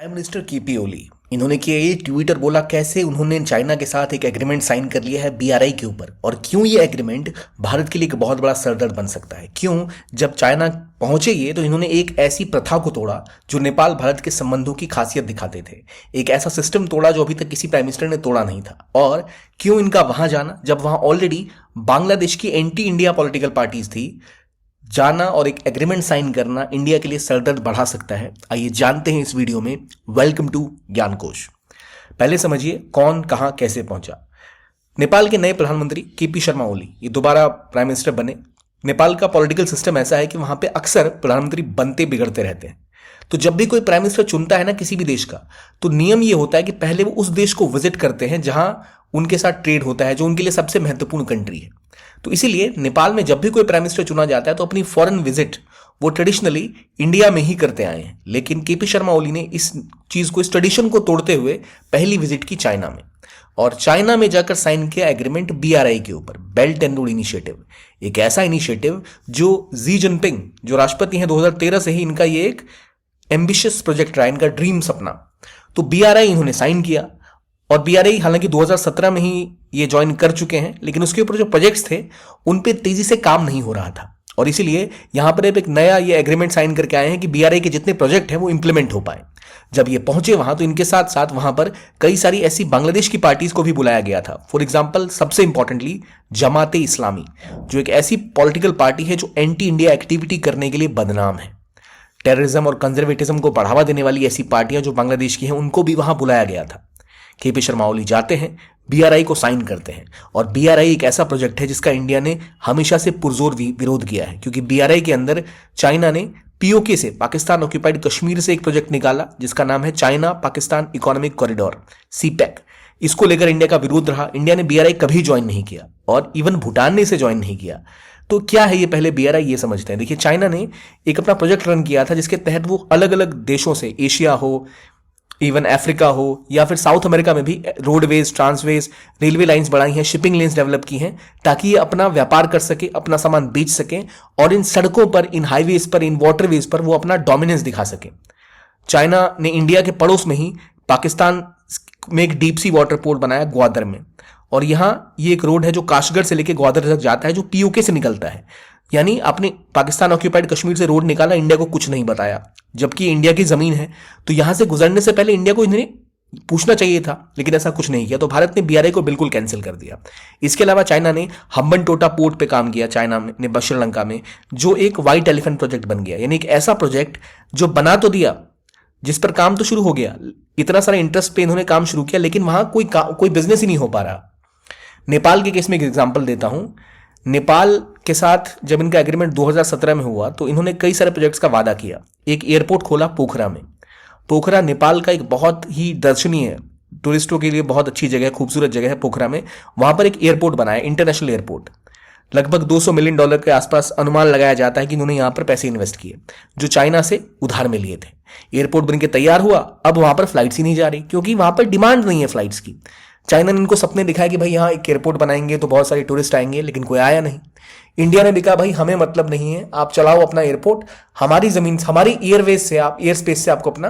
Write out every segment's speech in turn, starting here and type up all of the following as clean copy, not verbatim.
Prime minister KP ओली इन्होंने किया ये ट्वीट और बोला कैसे उन्होंने चाइना के साथ एक एग्रीमेंट साइन कर लिया है बीआरआई के ऊपर, और क्यों ये एग्रीमेंट भारत के लिए एक बहुत बड़ा सरदर्द बन सकता है। क्यों, जब चाइना पहुंचे ये तो इन्होंने एक ऐसी प्रथा को तोड़ा जो नेपाल भारत के संबंधों की खासियत दिखाते थे। एक ऐसा सिस्टम तोड़ा जो अभी तक किसी प्राइम मिनिस्टर ने तोड़ा नहीं था। और क्यों इनका वहां जाना, जब वहां ऑलरेडी बांग्लादेश की एंटी इंडिया पॉलिटिकल पार्टीज थी। जाना और एक एग्रीमेंट साइन करना इंडिया के लिए सरदर्द बढ़ा सकता है। आइए जानते हैं इस वीडियो में। Welcome to Gyankosh. पहले समझिए कौन कहां कैसे पहुंचा। नेपाल के नए प्रधानमंत्री केपी शर्मा ओली ये दोबारा प्राइम मिनिस्टर बने। नेपाल का पॉलिटिकल सिस्टम ऐसा है कि वहां पे अक्सर प्रधानमंत्री बनते बिगड़ते रहते हैं। तो जब भी कोई प्राइम मिनिस्टर चुनता है ना किसी भी देश का, तो नियम ये होता है कि पहले वो उस देश को विजिट करते हैं जहां उनके साथ ट्रेड होता है, जो उनके लिए सबसे महत्वपूर्ण कंट्री है। तो इसीलिए नेपाल में जब भी कोई प्राइम मिनिस्टर चुना जाता है तो अपनी फॉरेन विजिट वो ट्रेडिशनली इंडिया में ही करते आए हैं। लेकिन केपी शर्मा ओली ने इस चीज को, इस ट्रेडिशन को तोड़ते हुए पहली विजिट की चाइना में, और चाइना में जाकर साइन किया एग्रीमेंट बीआरआई के ऊपर, बेल्ट एंड रोड इनिशिएटिव। एक ऐसा इनिशिएटिव जो जी जिनपिंग जो राष्ट्रपति हैं 2013 से ही इनका ये एक एम्बिशियस प्रोजेक्ट रहा, इनका ड्रीम सपना। तो बीआरआई इन्होंने साइन किया, और बीआरआई हालांकि 2017 में ही ये ज्वाइन कर चुके हैं, लेकिन उसके ऊपर जो प्रोजेक्ट्स थे उन पे तेजी से काम नहीं हो रहा था। और इसीलिए यहां पर एक नया ये एग्रीमेंट साइन करके आए हैं कि बीआरआई के जितने प्रोजेक्ट हैं वो इंप्लीमेंट हो पाए। जब ये पहुंचे वहां तो इनके साथ साथ वहां पर कई सारी ऐसी बांग्लादेश की पार्टीज को भी बुलाया गया था। फॉर एग्जाम्पल, सबसे इंपॉर्टेंटली जमाते इस्लामी, जो एक ऐसी पॉलिटिकल पार्टी है जो एंटी इंडिया एक्टिविटी करने के लिए बदनाम है। टेररिज्म और कंजर्वेटिज्म को बढ़ावा देने वाली ऐसी पार्टियां जो बांग्लादेश की हैं, उनको भी वहां बुलाया गया था। केपी शर्मा ओली जाते हैं, बीआरआई को साइन करते हैं। और बीआरआई एक ऐसा प्रोजेक्ट है जिसका इंडिया ने हमेशा से पुरजोर विरोध किया है, क्योंकि बीआरआई के अंदर चाइना ने पीओके से, पाकिस्तान ऑक्यूपाइड कश्मीर से एक प्रोजेक्ट निकाला जिसका नाम है China Pakistan economic corridor, CPEC. इसको लेकर इंडिया का विरोध रहा। इंडिया ने बीआरआई कभी ज्वाइन नहीं किया, और इवन भूटान ने इसे ज्वाइन नहीं किया। तो क्या है ये, पहले बीआरआई ये समझते हैं। देखिए, चाइना ने एक अपना प्रोजेक्ट रन किया था जिसके तहत वो अलग अलग देशों से, एशिया हो, इवन अफ्रीका हो, या फिर साउथ अमेरिका में भी रोडवेज, ट्रांसवेज, रेलवे लाइंस बढ़ाई हैं, शिपिंग लेन्स डेवलप की हैं, ताकि ये अपना व्यापार कर सके, अपना सामान बेच सके, और इन सड़कों पर, इन हाईवेज पर, इन वाटरवेज पर वो अपना डोमिनेंस दिखा सके। चाइना ने इंडिया के पड़ोस में ही पाकिस्तान में एक डीप सी वाटर पोर्ट बनाया ग्वादर में, और यहां ये एक रोड है जो काशगढ़ से लेकर ग्वादर तक जाता है, जो पीओके से निकलता है। यानी आपने पाकिस्तान ऑक्यूपाइड कश्मीर से रोड निकाला, इंडिया को कुछ नहीं बताया, जबकि इंडिया की जमीन है। तो यहां से गुजरने से पहले इंडिया को इन्हें पूछना चाहिए था, लेकिन ऐसा कुछ नहीं किया। तो भारत ने बीआरआई को बिल्कुल कैंसिल कर दिया। इसके अलावा चाइना ने हम्बनटोटा पोर्ट पे काम किया, चाइना ने श्रीलंका में, जो एक व्हाइट एलिफेंट प्रोजेक्ट बन गया। यानी एक ऐसा प्रोजेक्ट जो बना तो दिया, जिस पर काम तो शुरू हो गया, इतना सारा इंटरेस्ट पे इन्होंने काम शुरू किया, लेकिन वहां कोई बिजनेस ही नहीं हो पा रहा। नेपाल के केस में एक एग्जाम्पल देता हूं। नेपाल के साथ जब इनका एग्रीमेंट 2017 में हुआ तो इन्होंने कई सारे प्रोजेक्ट्स का वादा किया। एक एयरपोर्ट खोला पोखरा में। पोखरा नेपाल का एक बहुत ही दर्शनीय, टूरिस्टों के लिए बहुत अच्छी जगह है, खूबसूरत जगह है पोखरा में। वहां पर एक एयरपोर्ट बनाया, इंटरनेशनल एयरपोर्ट। लगभग $200 मिलियन के आसपास अनुमान लगाया जाता है कि इन्होंने यहां पर पैसे इन्वेस्ट किए, जो चाइना से उधार में लिए थे। एयरपोर्ट बनकर तैयार हुआ, अब वहां पर फ्लाइट्स ही नहीं जा रही, क्योंकि वहां पर डिमांड नहीं है फ्लाइट्स की। चाइना ने इनको सपने दिखाया कि भाई यहाँ एक एयरपोर्ट बनाएंगे तो बहुत सारे टूरिस्ट आएंगे, लेकिन कोई आया नहीं। इंडिया ने भी कहा भाई हमें मतलब नहीं है, आप चलाओ अपना एयरपोर्ट, हमारी जमीन, हमारी एयरवेज से, आप एयर स्पेस से आपको अपना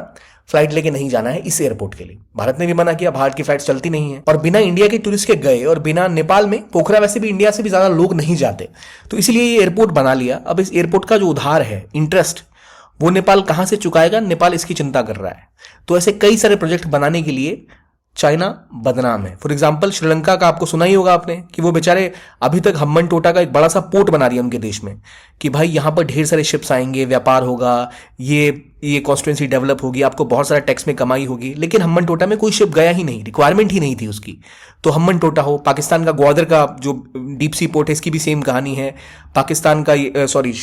फ्लाइट लेके नहीं जाना है इस एयरपोर्ट के लिए। भारत ने भी मना किया, भारत की फ्लाइट चलती नहीं है, और बिना इंडिया के टूरिस्ट के गए, और बिना नेपाल में, पोखरा वैसे भी इंडिया से भी ज्यादा लोग नहीं जाते, तो इसलिए ये एयरपोर्ट बना लिया। अब इस एयरपोर्ट का जो उधार है, इंटरेस्ट, वो नेपाल कहां से चुकाएगा, नेपाल इसकी चिंता कर रहा है। तो ऐसे कई सारे प्रोजेक्ट बनाने के लिए चाइना बदनाम है। फॉर एग्जाम्पल, श्रीलंका का आपको सुना ही होगा आपने कि वो बेचारे अभी तक हम्बनटोटा का एक बड़ा सा पोर्ट बना रही है उनके देश में, कि भाई यहां पर ढेर सारे शिप्स आएंगे, व्यापार होगा, ये कॉन्स्टिट्यूंसी डेवलप होगी, आपको बहुत सारा टैक्स में कमाई होगी। लेकिन हम्बनटोटा में कोई शिप गया ही नहीं, रिक्वायरमेंट ही नहीं थी उसकी। तो हम्बनटोटा हो, पाकिस्तान का ग्वादर का जो डीप सी पोर्ट है, इसकी भी सेम कहानी है। पाकिस्तान का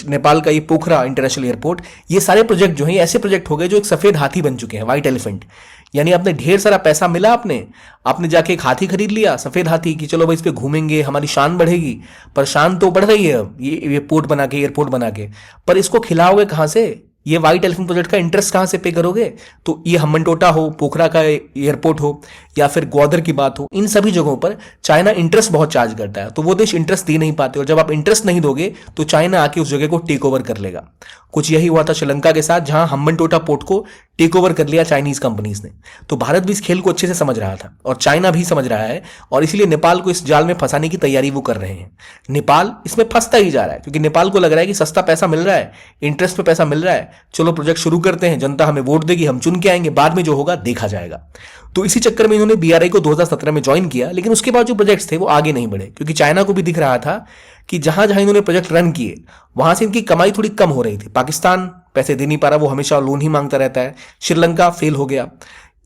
नेपाल का ये पोखरा इंटरनेशनल एयरपोर्ट, ये सारे प्रोजेक्ट जो है ऐसे प्रोजेक्ट हो गए जो एक सफेद हाथी बन चुके हैं, व्हाइट एलिफेंट। यानी आपने ढेर सारा पैसा मिला, आपने जाके एक हाथी खरीद लिया, सफेद हाथी, कि चलो भाई इस पे घूमेंगे, हमारी शान बढ़ेगी। पर शान तो बढ़ रही है अब ये पोर्ट बना के, एयरपोर्ट बना के, पर इसको खिलाओगे कहां से? ये व्हाइट एलिफेंट प्रोजेक्ट का इंटरेस्ट कहां से पे करोगे? तो ये हम्बनटोटा हो, पोखरा का एयरपोर्ट हो, या फिर ग्वादर की बात हो, इन सभी जगहों पर चाइना इंटरेस्ट बहुत चार्ज करता है। तो वो देश इंटरेस्ट दे नहीं पाते, और जब आप इंटरेस्ट नहीं दोगे तो चाइना आके उस जगह को टेक ओवर कर लेगा। कुछ यही हुआ था श्रीलंका के साथ, जहां हम्बनटोटा पोर्ट को टेक ओवर कर लिया चाइनीज कंपनीज ने। तो भारत भी इस खेल को अच्छे से समझ रहा था, और चाइना भी समझ रहा है, और इसलिए नेपाल को इस जाल में फंसाने की तैयारी वो कर रहे हैं। नेपाल इसमें फंसता ही जा रहा है, क्योंकि नेपाल को लग रहा है कि सस्ता पैसा मिल रहा है, इंटरेस्ट पे पैसा मिल रहा है, चलो प्रोजेक्ट शुरू करते हैं, जनता हमें वोट देगी, हम चुन के आएंगे, बाद में जो होगा देखा जाएगा। तो इसी चक्कर में इन्होंने बीआरआई को 2017 में ज्वाइन किया, लेकिन उसके बाद जो प्रोजेक्ट्स थे वो आगे नहीं बढ़े, क्योंकि चाइना को भी दिख रहा था कि जहां जहां इन्होंने प्रोजेक्ट रन किए वहां से इनकी कमाई थोड़ी कम हो रही थी। पाकिस्तान पैसे दे नहीं पा रहा, वो हमेशा लोन ही मांगता रहता है। श्रीलंका फेल हो गया।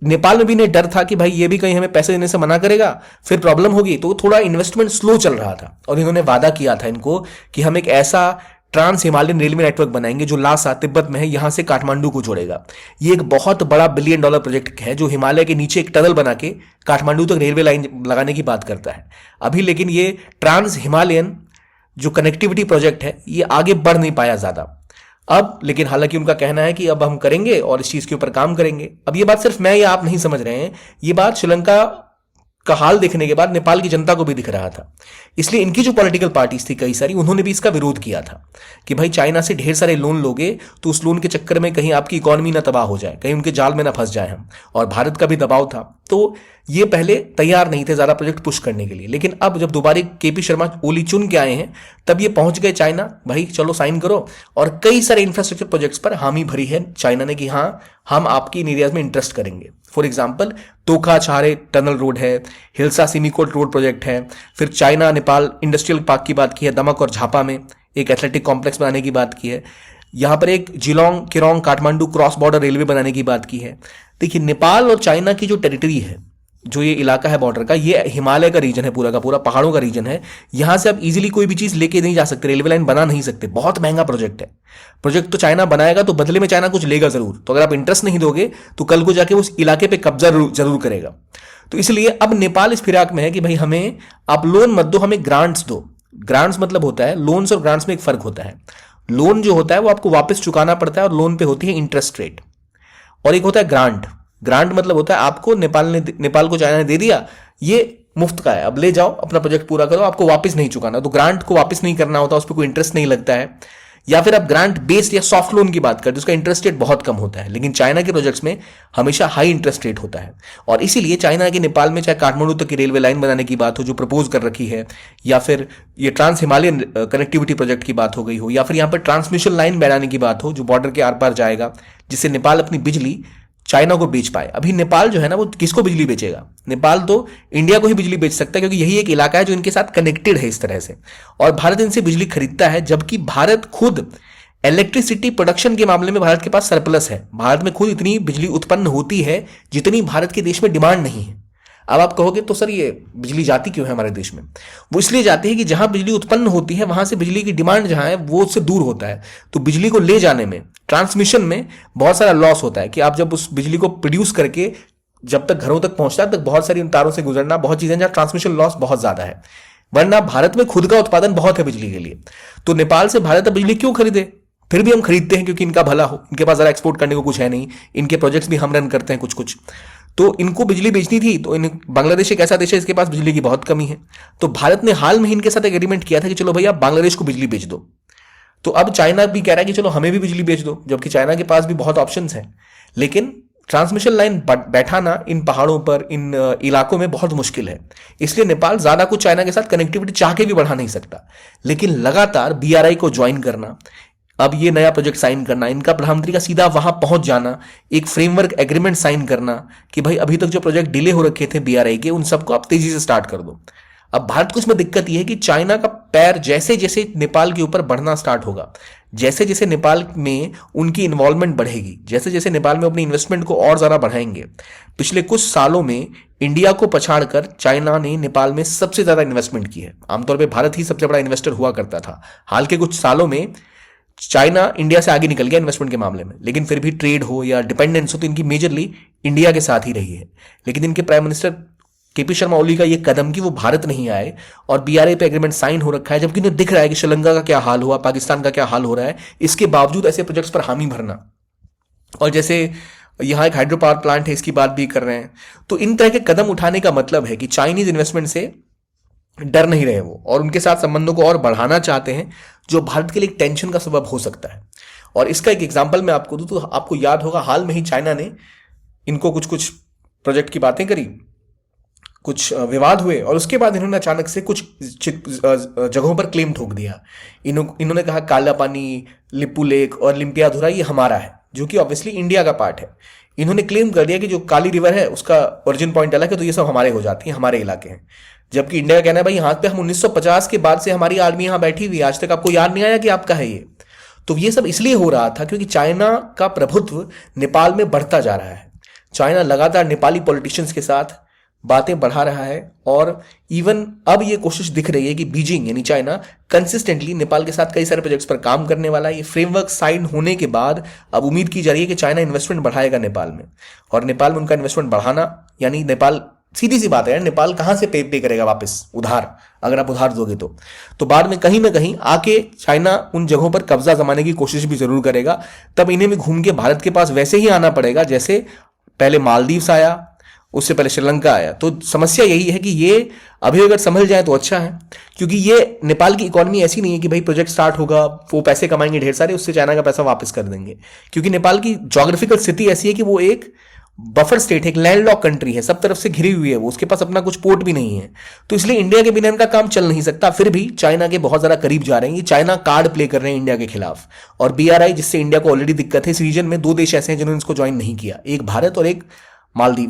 नेपाल में भी इन्हें डर था कि भाई ये भी कहीं हमें पैसे देने से मना करेगा, फिर प्रॉब्लम होगी। तो थोड़ा इन्वेस्टमेंट स्लो चल रहा था, और इन्होंने वादा किया था इनको कि हम एक ऐसा ट्रांस हिमालयन रेलवे नेटवर्क बनाएंगे जो लासा तिब्बत में है, यहां से काठमांडू को जोड़ेगा। ये एक बहुत बड़ा $1 बिलियन प्रोजेक्ट है, जो हिमालय के नीचे एक टनल बना के काठमांडू तक रेलवे लाइन लगाने की बात करता है अभी। लेकिन ये ट्रांस हिमालयन जो कनेक्टिविटी प्रोजेक्ट है ये आगे बढ़ नहीं पाया ज्यादा अब। लेकिन हालांकि उनका कहना है कि अब हम करेंगे और इस चीज के ऊपर काम करेंगे। अब ये बात सिर्फ मैं या आप नहीं समझ रहे हैं, ये बात श्रीलंका का हाल देखने के बाद नेपाल की जनता को भी दिख रहा था। इसलिए इनकी जो पॉलिटिकल पार्टीज थी कई सारी, उन्होंने भी इसका विरोध किया था कि भाई चाइना से ढेर सारे लोन लोगे तो उस लोन के चक्कर में कहीं आपकी इकोनॉमी ना तबाह हो जाए, कहीं उनके जाल में ना फंस जाए हम। और भारत का भी दबाव था, तो ये पहले तैयार नहीं थे ज्यादा प्रोजेक्ट पुश करने के लिए। लेकिन अब जब दोबारा केपी शर्मा ओली चुन के आए हैं, तब ये पहुंच गए चाइना, भाई चलो साइन करो। और कई सारे इंफ्रास्ट्रक्चर प्रोजेक्ट्स पर हामी भरी है चाइना ने कि हाँ हम आपकी इन एरियाज में इंटरेस्ट करेंगे। फॉर एग्जाम्पल तोखा छारे टनल रोड है, हिल्सा सिमिकोट रोड प्रोजेक्ट है, फिर चाइना नेपाल इंडस्ट्रियल पार्क की बात की है, दमक और झापा में एक एथलेटिक कॉम्प्लेक्स बनाने की बात की है, यहां पर एक जिलोंग किरोंग काठमांडू क्रॉस बॉर्डर रेलवे बनाने की बात की है। देखिए नेपाल और चाइना की जो टेरिटरी है, जो ये इलाका है बॉर्डर का, ये हिमालय का रीजन है, पूरा का पूरा पहाड़ों का रीजन है। यहां से आप इजीली कोई भी चीज लेके नहीं जा सकते, रेलवे लाइन बना नहीं सकते, बहुत महंगा प्रोजेक्ट है। प्रोजेक्ट तो चाइना बनाएगा तो बदले में चाइना कुछ लेगा जरूर, तो अगर आप इंटरेस्ट नहीं दोगे तो कल को जाके उस इलाके पे कब्जा जरूर करेगा। तो इसलिए अब नेपाल इस फिराक में है कि भाई हमें आप लोन मत दो, हमें ग्रांट्स दो। ग्रांट्स मतलब होता है, लोन्स और ग्रांट्स में एक फर्क होता है। लोन जो होता है वो आपको वापस चुकाना पड़ता है और लोन पे होती है इंटरेस्ट रेट, और एक होता है ग्रांट। ग्रांट मतलब होता है आपको नेपाल को चाइना ने दे दिया, ये मुफ्त का है, अब ले जाओ अपना प्रोजेक्ट पूरा करो, आपको वापस नहीं चुकाना। तो ग्रांट को वापस नहीं करना होता, उस पर कोई इंटरेस्ट नहीं लगता है। या फिर आप ग्रांट बेस्ड या सॉफ्ट लोन की बात करते हैं, उसका इंटरेस्ट रेट बहुत कम होता है। लेकिन चाइना के प्रोजेक्ट्स में हमेशा हाई इंटरेस्ट रेट होता है, और इसीलिए चाइना के नेपाल में चाहे काठमांडू तक की रेलवे लाइन बनाने की बात हो जो प्रपोज कर रखी है, या फिर ये ट्रांस हिमालयन कनेक्टिविटी प्रोजेक्ट की बात हो गई हो, या फिर यहां पर ट्रांसमिशन लाइन बनाने की बात हो जो बॉर्डर के आर पार जाएगा, जिससे नेपाल अपनी बिजली चाइना को बेच पाए। अभी नेपाल जो है ना वो किसको बिजली बेचेगा? नेपाल तो इंडिया को ही बिजली बेच सकता है, क्योंकि यही एक इलाका है जो इनके साथ कनेक्टेड है इस तरह से, और भारत इनसे बिजली खरीदता है। जबकि भारत खुद इलेक्ट्रिसिटी प्रोडक्शन के मामले में भारत के पास सरप्लस है। भारत में खुद इतनी बिजली उत्पन्न होती है जितनी भारत के देश में डिमांड नहीं है। अब आप कहोगे तो सर ये बिजली जाती क्यों है हमारे देश में? वो इसलिए जाती है कि जहां बिजली उत्पन्न होती है वहां से बिजली की डिमांड जहां है वो उससे दूर होता है। तो बिजली को ले जाने में, ट्रांसमिशन में बहुत सारा लॉस होता है कि आप जब उस बिजली को प्रोड्यूस करके जब तक घरों तक पहुंचता है तक बहुत सारी उन तारों से गुजरना, बहुत चीजें जहां ट्रांसमिशन लॉस बहुत ज्यादा है। वरना भारत में खुद का उत्पादन बहुत है बिजली के लिए। तो नेपाल से भारत अब बिजली क्यों खरीदे? फिर भी हम खरीदते हैं क्योंकि इनका भला हो, इनके पास जरा एक्सपोर्ट करने को कुछ है नहीं, इनके प्रोजेक्ट्स भी हम रन करते हैं कुछ कुछ। तो इनको बिजली बेचनी थी, तो बांग्लादेश एक ऐसा देश है इसके पास बिजली की बहुत कमी है। तो भारत ने हाल में ही इनके साथ एक एग्रीमेंट किया था कि चलो भैया बांग्लादेश को बिजली बेच दो। तो अब चाइना भी कह रहा है कि चलो हमें भी बिजली बेच दो, जबकि चाइना के पास भी बहुत ऑप्शंस हैं। लेकिन ट्रांसमिशन लाइन बैठाना इन पहाड़ों पर, इन इलाकों में बहुत मुश्किल है। इसलिए नेपाल ज्यादा कुछ चाइना के साथ कनेक्टिविटी चाह के भी बढ़ा नहीं सकता। लेकिन लगातार बीआरआई को ज्वाइन करना, अब ये नया प्रोजेक्ट साइन करना, इनका प्रधानमंत्री का सीधा वहां पहुंच जाना, एक फ्रेमवर्क एग्रीमेंट साइन करना कि भाई अभी तक जो प्रोजेक्ट डिले हो रखे थे बीआरआई के, उन सबको आप तेजी से स्टार्ट कर दो। अब भारत को इसमें दिक्कत यह है कि चाइना का पैर जैसे जैसे नेपाल के ऊपर बढ़ना स्टार्ट होगा, जैसे जैसे नेपाल में उनकी इन्वॉल्वमेंट बढ़ेगी, जैसे जैसे नेपाल में अपनी इन्वेस्टमेंट को और ज्यादा बढ़ाएंगे। पिछले कुछ सालों में इंडिया को पछाड़कर चाइना ने नेपाल में सबसे ज्यादा इन्वेस्टमेंट की है। आमतौर पर भारत ही सबसे बड़ा इन्वेस्टर हुआ करता था। हाल के कुछ सालों में चाइना इंडिया से आगे निकल गया इन्वेस्टमेंट के मामले में, लेकिन फिर भी ट्रेड हो या डिपेंडेंस हो तो इनकी मेजरली इंडिया के साथ ही रही है। लेकिन इनके prime minister KP Sharma Oli का ये कदम कि वो भारत नहीं आए और बीआरआई पे एग्रीमेंट साइन हो रखा है, जबकि उन्हें दिख रहा है कि श्रीलंका का क्या हाल हुआ, पाकिस्तान का क्या हाल हो रहा है, इसके बावजूद ऐसे प्रोजेक्ट्स पर हामी भरना। और जैसे यहाँ एक हाइड्रो पावर प्लांट है, इसकी बात भी कर रहे हैं। तो इन तरह के कदम उठाने का मतलब है कि चाइनीज इन्वेस्टमेंट से डर नहीं रहे वो, और उनके साथ संबंधों को और बढ़ाना चाहते हैं, जो भारत के लिए एक टेंशन का सबब हो सकता है। और इसका एक एग्जांपल मैं आपको दूं तो आपको याद होगा, हाल में ही चाइना ने इनको कुछ कुछ प्रोजेक्ट की बातें करी, कुछ विवाद हुए, और उसके बाद इन्होंने अचानक से कुछ जगहों पर क्लेम ठोक दिया। इन्होंने कहा काला पानी, लिपू लेक और लिम्पियाधुरा ये हमारा है, जो कि ऑब्वियसली इंडिया का पार्ट है। इन्होंने क्लेम कर दिया कि जो काली रिवर है उसका ओरिजिन पॉइंट अलग है, तो ये सब हमारे हो जाती हैं, हमारे इलाके हैं। जबकि इंडिया का कहना है भाई यहाँ पे हम 1950 के बाद से हमारी आर्मी यहाँ बैठी हुई है, आज तक आपको याद नहीं आया कि आपका है ये। तो ये सब इसलिए हो रहा था क्योंकि चाइना का प्रभुत्व नेपाल में बढ़ता जा रहा है। चाइना लगातार नेपाली पॉलिटिशियंस के साथ बातें बढ़ा रहा है, और इवन अब ये कोशिश दिख रही है कि बीजिंग यानी चाइना कंसिस्टेंटली नेपाल के साथ कई सारे प्रोजेक्ट्स पर काम करने वाला है। ये फ्रेमवर्क साइन होने के बाद अब उम्मीद की जा रही है कि चाइना इन्वेस्टमेंट बढ़ाएगा नेपाल में, और नेपाल में उनका इन्वेस्टमेंट बढ़ाना यानी नेपाल, सीधी सी बात है यार, नेपाल कहां से पे करेगा वापस उधार, अगर आप उधार दोगे तो बाद में कहीं ना कहीं आके चाइना उन जगहों पर कब्जा जमाने की कोशिश भी जरूर करेगा। तब इन्हें भी घूम के भारत के पास वैसे ही आना पड़ेगा जैसे पहले मालदीव्स आया, उससे पहले श्रीलंका आया। तो समस्या यही है कि ये अभी अगर संभल जाए तो अच्छा है, क्योंकि ये नेपाल की इकोनॉमी ऐसी नहीं है कि भाई प्रोजेक्ट स्टार्ट होगा, वो पैसे कमाएंगे ढेर सारे, उससे चाइना का पैसा वापस कर देंगे। क्योंकि नेपाल की ज्योग्राफिकल स्थिति ऐसी है कि वो एक बफर स्टेट है, एक लैंडलॉक कंट्री है, सब तरफ से घिरी हुई है वो, उसके पास अपना कुछ पोर्ट भी नहीं है। तो इसलिए इंडिया के बिना इनका काम चल नहीं सकता। फिर भी चाइना के बहुत ज्यादा करीब जा रहे हैं, ये चाइना कार्ड प्ले कर रहे हैं इंडिया के खिलाफ। और बीआरआई, जिससे इंडिया को ऑलरेडी दिक्कत है, इस रीजन में दो देश ऐसे हैं जिन्होंने इसको ज्वाइन नहीं किया, एक भारत और एक मालदीव,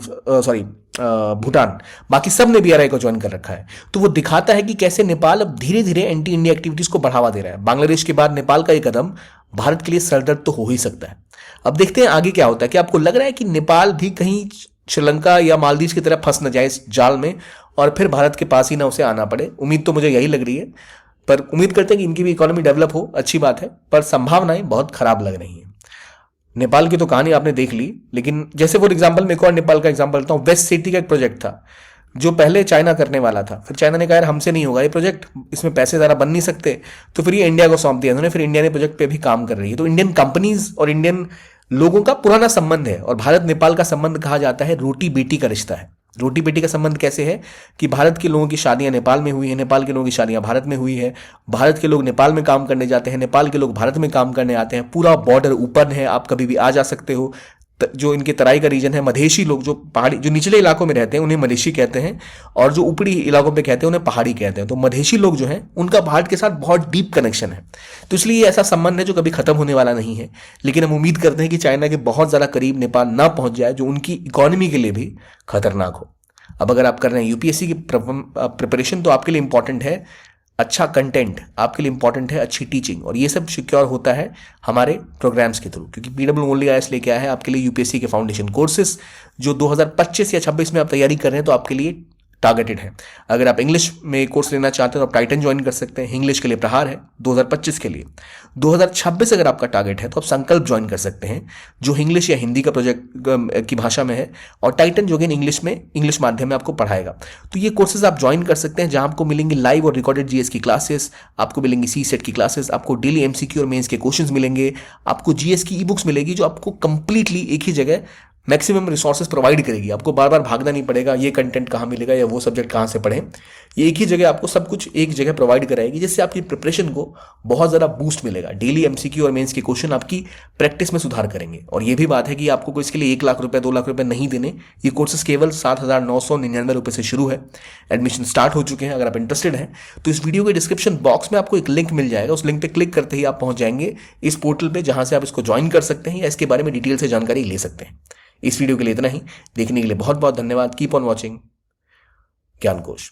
भूटान। बाकी सब ने बीआरआई को ज्वाइन कर रखा है। तो वो दिखाता है कि कैसे नेपाल अब धीरे धीरे एंटी इंडिया एक्टिविटीज को बढ़ावा दे रहा है। बांग्लादेश के बाद नेपाल का ये कदम भारत के लिए सरदर्द तो हो ही सकता है। अब देखते हैं आगे क्या होता है। कि आपको लग रहा है कि नेपाल भी कहीं श्रीलंका या मालदीव की तरफ फंस न जाए इस जाल में, और फिर भारत के पास ही ना उसे आना पड़े? उम्मीद तो मुझे यही लग रही है, पर उम्मीद करते हैं कि इनकी भी इकोनॉमी डेवलप हो, अच्छी बात है, पर संभावनाएं बहुत खराब लग रही हैं। नेपाल की तो कहानी आपने देख ली, लेकिन जैसे फॉर एग्जांपल मैं एक और नेपाल का एग्जांपल लेता हूँ। वेस्ट सिटी का एक प्रोजेक्ट था जो पहले चाइना करने वाला था, फिर चाइना ने कहा यार हमसे नहीं होगा ये प्रोजेक्ट, इसमें पैसे ज़रा बन नहीं सकते, तो फिर ये इंडिया को सौंप दिया उन्होंने। फिर इंडिया ने प्रोजेक्ट पे भी काम कर रही है। तो इंडियन कंपनीज और इंडियन लोगों का पुराना संबंध है, और भारत नेपाल का संबंध कहा जाता है रोटी बेटी का रिश्ता है। रोटी बेटी का संबंध कैसे है कि भारत के लोगों की शादियां नेपाल में हुई है, नेपाल के लोगों की शादियां भारत में हुई है, भारत के लोग नेपाल में काम करने जाते हैं, नेपाल के लोग भारत में काम करने आते हैं, पूरा बॉर्डर ओपन है, आप कभी भी आ जा सकते हो। जो इनके तराई का रीजन है, मधेशी लोग जो पहाड़ी, जो निचले इलाकों में रहते हैं उन्हें मधेशी कहते हैं, और जो ऊपरी इलाकों पे कहते हैं उन्हें पहाड़ी कहते हैं। तो मधेशी लोग जो हैं उनका भारत के साथ बहुत डीप कनेक्शन है। तो इसलिए ये ऐसा संबंध है जो कभी खत्म होने वाला नहीं है। लेकिन हम उम्मीद करते हैं कि चाइना के बहुत ज्यादा करीब नेपाल ना पहुंच जाए, जो उनकी इकोनॉमी के लिए भी खतरनाक हो। अब अगर आप कर रहे हैं यूपीएससी की प्रिपरेशन, तो आपके लिए इंपॉर्टेंट है अच्छा कंटेंट, आपके लिए इंपॉर्टेंट है अच्छी टीचिंग, और ये सब सिक्योर होता है हमारे प्रोग्राम्स के थ्रू। क्योंकि PWOnlyIAS लेके आया है आपके लिए यूपीएससी के फाउंडेशन कोर्सेज, जो 2025 या 26 में आप तैयारी कर रहे हैं तो आपके लिए टारगेटेड है। अगर आप इंग्लिश में कोर्स लेना चाहते हैं तो आप टाइटन ज्वाइन कर सकते हैं, इंग्लिश के लिए प्रहार है 2025 के लिए। 2026 अगर आपका टारगेट है तो आप संकल्प ज्वाइन कर सकते हैं, जो इंग्लिश या हिंदी का प्रोजेक्ट की भाषा में है, और टाइटन जो कि इंग्लिश में, इंग्लिश माध्यम में आपको पढ़ाएगा। तो ये कोर्सेज आप ज्वाइन कर सकते हैं, जहां आपको मिलेंगी लाइव और रिकॉर्डेड जीएस की क्लासेस, आपको मिलेंगी सीसेट की क्लासेस, आपको डेली एमसीक्यू और मेंस के क्वेश्चंस मिलेंगे, आपको जीएस की ई बुक्स मिलेगी, जो आपको कंप्लीटली एक ही जगह मैक्सिमम रिसोर्सेज प्रोवाइड करेगी। आपको बार बार भागना नहीं पड़ेगा, ये कंटेंट कहाँ मिलेगा या वो सब्जेक्ट कहाँ से पढ़ें। ये एक ही जगह आपको सब कुछ एक जगह प्रोवाइड कराएगी, जिससे आपकी प्रिपरेशन को बहुत ज़्यादा बूस्ट मिलेगा। डेली एमसीक्यू और मेंस के क्वेश्चन आपकी प्रैक्टिस में सुधार करेंगे। और ये भी बात है कि आपको कोई इसके लिए 1 लाख रुपए 2 लाख रुपए नहीं देने, ये कोर्सेज केवल 7,999 रुपये से शुरू है। एडमिशन स्टार्ट हो चुके हैं। अगर आप इंटरेस्टेड हैं तो इस वीडियो के डिस्क्रिप्शन बॉक्स में आपको एक लिंक मिल जाएगा, उस लिंक पर क्लिक करते ही आप पहुंच जाएंगे इस पोर्टल पर, जहां से आप इसको ज्वाइन कर सकते हैं या इसके बारे में डिटेल से जानकारी ले सकते हैं। इस वीडियो के लिए इतना ही। देखने के लिए बहुत बहुत धन्यवाद। Keep on watching ज्ञानकोश।